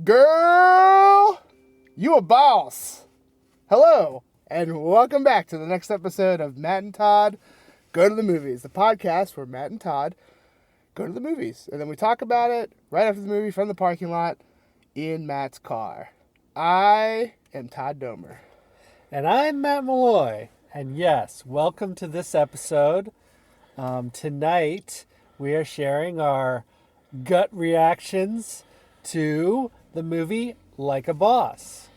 Girl, you a boss. Hello, and welcome back to the next episode of Matt and Todd Go to the Movies, the podcast where Matt and Todd go to the movies. And then we talk about it right after the movie from the parking lot in Matt's car. I am Todd Domer. And I'm Matt Malloy. And yes, welcome to this episode. Tonight, we are sharing our gut reactions to the movie Like a Boss.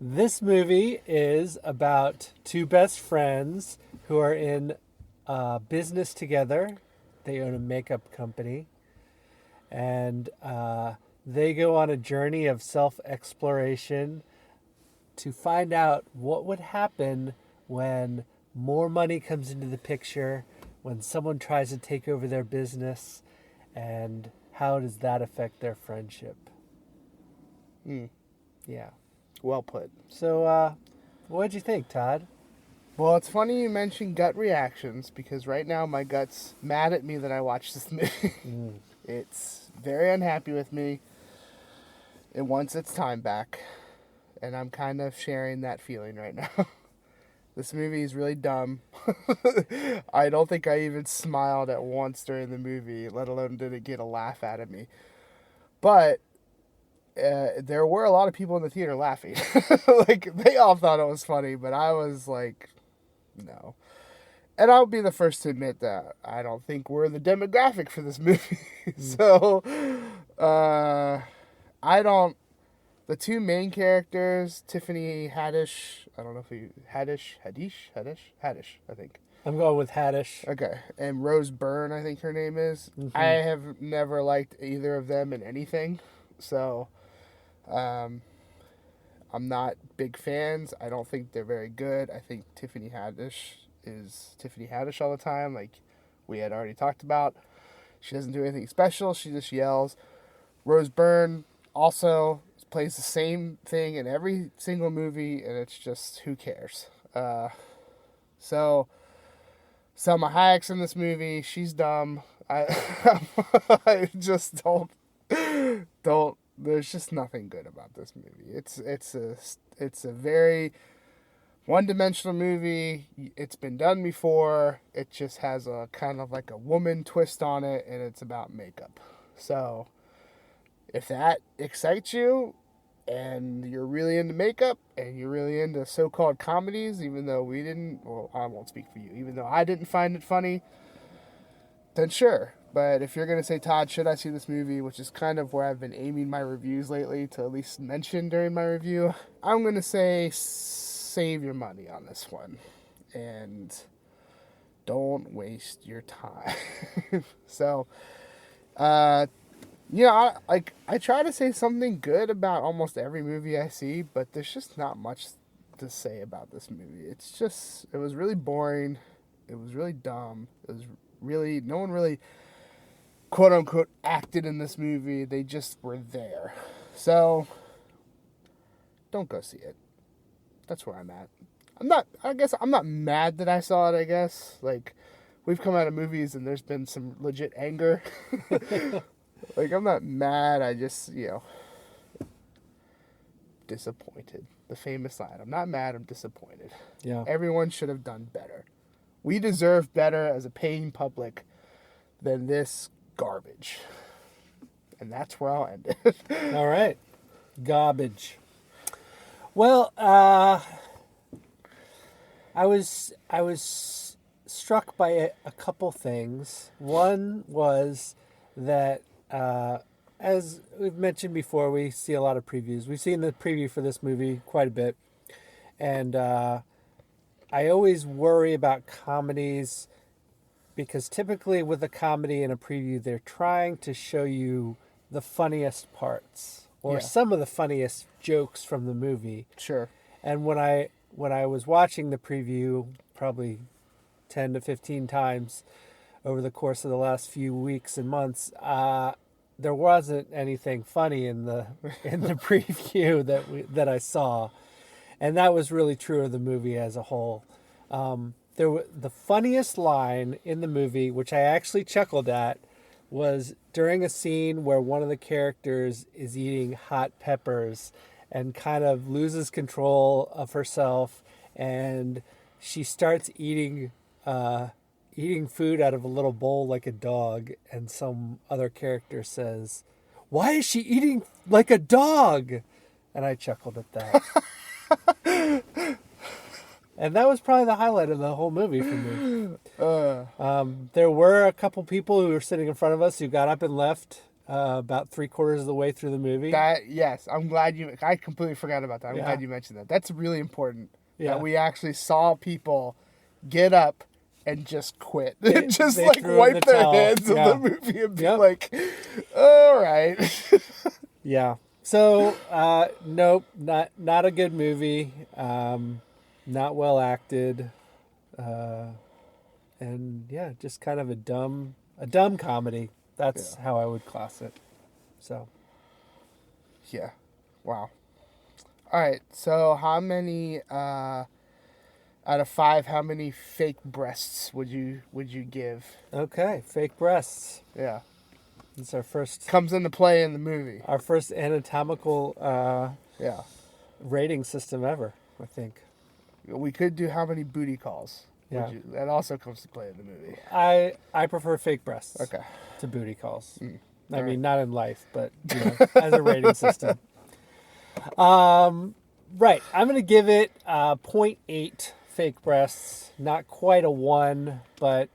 This movie is about two best friends who are in business together. They own a makeup company. And they go on a journey of self-exploration to find out what would happen when more money comes into the picture, when someone tries to take over their business, and how does that affect their friendship? Yeah. Well put. So, what'd you think, Todd? Well, it's funny you mentioned gut reactions because right now my gut's mad at me that I watched this movie. It's very unhappy with me. It wants its time back. And I'm kind of sharing that feeling right now. This movie is really dumb. I don't think I even smiled at once during the movie, let alone did it get a laugh out of me. But there were a lot of people in the theater laughing. Like, they all thought it was funny, but I was like, no. And I'll be the first to admit that I don't think we're the demographic for this movie. So, I don't... The two main characters, Tiffany Haddish, I don't know if you... Haddish, I think. I'm going with Haddish. Okay. And Rose Byrne, I think her name is. Mm-hmm. I have never liked either of them in anything. So, I'm not big fans. I don't think they're very good. I think Tiffany Haddish is Tiffany Haddish all the time, like we had already talked about. She doesn't do anything special. She just yells. Rose Byrne also plays the same thing in every single movie, and it's just, who cares? So, Salma Hayek's in this movie. She's dumb. I just don't. There's just nothing good about this movie. It's a very one-dimensional movie. It's been done before. It just has a kind of like a woman twist on it, and it's about makeup. So, if that excites you, and you're really into makeup, and you're really into so-called comedies, even though we didn't, well, I won't speak for you, even though I didn't find it funny, then sure. But if you're going to say, Todd, should I see this movie, which is kind of where I've been aiming my reviews lately to at least mention during my review, I'm going to say save your money on this one. And don't waste your time. So, I try to say something good about almost every movie I see, but there's just not much to say about this movie. It was really boring. It was really dumb. No one really, quote unquote, acted in this movie. They just were there. So, don't go see it. That's where I'm at. I'm not mad that I saw it, I guess. Like, we've come out of movies and there's been some legit anger. Like, I'm not mad, I just, disappointed. The famous line, I'm not mad, I'm disappointed. Yeah. Everyone should have done better. We deserve better as a paying public than this garbage. And that's where I'll end it. All right. Garbage. Well, I was struck by a couple things. One was that, as we've mentioned before, we see a lot of previews. We've seen the preview for this movie quite a bit. And I always worry about comedies because typically with a comedy and a preview, they're trying to show you the funniest parts or some of the funniest jokes from the movie. Sure. And when I was watching the preview, probably 10 to 15 times over the course of the last few weeks and months, there wasn't anything funny in the preview that I saw, and that was really true of the movie as a whole. The funniest line in the movie, which I actually chuckled at, was during a scene where one of the characters is eating hot peppers and kind of loses control of herself, and she starts eating food out of a little bowl like a dog, and some other character says, "Why is she eating like a dog?" And I chuckled at that. And that was probably the highlight of the whole movie for me. There were a couple people who were sitting in front of us who got up and left about 3/4 of the way through the movie. Yes, I'm glad you. I completely forgot about that. I'm glad you mentioned that. That's really important. Yeah. That we actually saw people get up and just quit, just they like threw in wipe the their towel. hands of Yeah. the movie and be like, "All right." Yeah. So, nope, not a good movie. Not well acted, and yeah, just kind of a dumb comedy. That's how I would class it. So, Yeah. Wow. All right. So, how many out of 5? How many fake breasts would you give? okay, fake breasts. Yeah. It's our first Comes into play in the movie. anatomical Yeah. rating system ever, I think. We could do how many booty calls. Yeah. That also comes to play in the movie. I prefer fake breasts. Okay. To booty calls. I All mean, not in life, but as a rating system. Right. I'm going to give it 0.8 fake breasts. Not quite a 1, but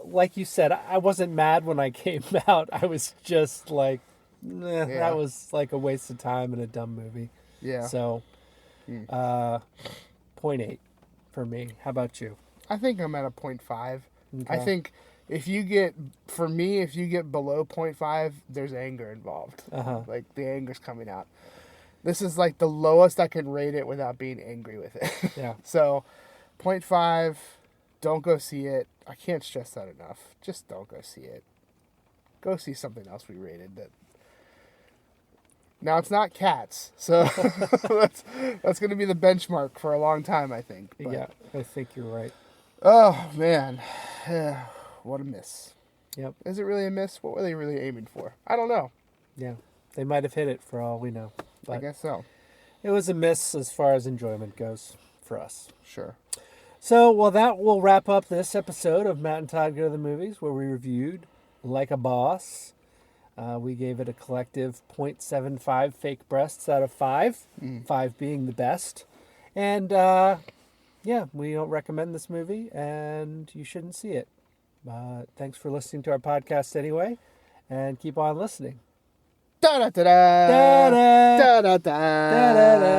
like you said, I wasn't mad when I came out. I was just like, that was like a waste of time in a dumb movie. Yeah. So, 0.8 for me. How about you? I think I'm at a 0.5. Okay. I think if you get below 0.5, there's anger involved. Like the anger's coming out. This is like the lowest I can rate it without being angry with it. Yeah. So 0.5, don't go see it. I can't stress that enough. Just don't go see it. Go see something else we rated that. Now it's not Cats, so that's going to be the benchmark for a long time, I think. But, Yeah, I think you're right. oh man, what a miss. Yep. Is it really a miss? What were they really aiming for? I don't know. Yeah. They might have hit it for all we know. But I guess so. it was a miss as far as enjoyment goes for us. Sure. So, well, that will wrap up this episode of Matt and Todd Go to the Movies, where we reviewed Like a Boss. We gave it a collective 0.75 fake breasts out of 5, 5 being the best. And, we don't recommend this movie, and you shouldn't see it. Thanks for listening to our podcast anyway, and keep on listening. Da da da da da da da da.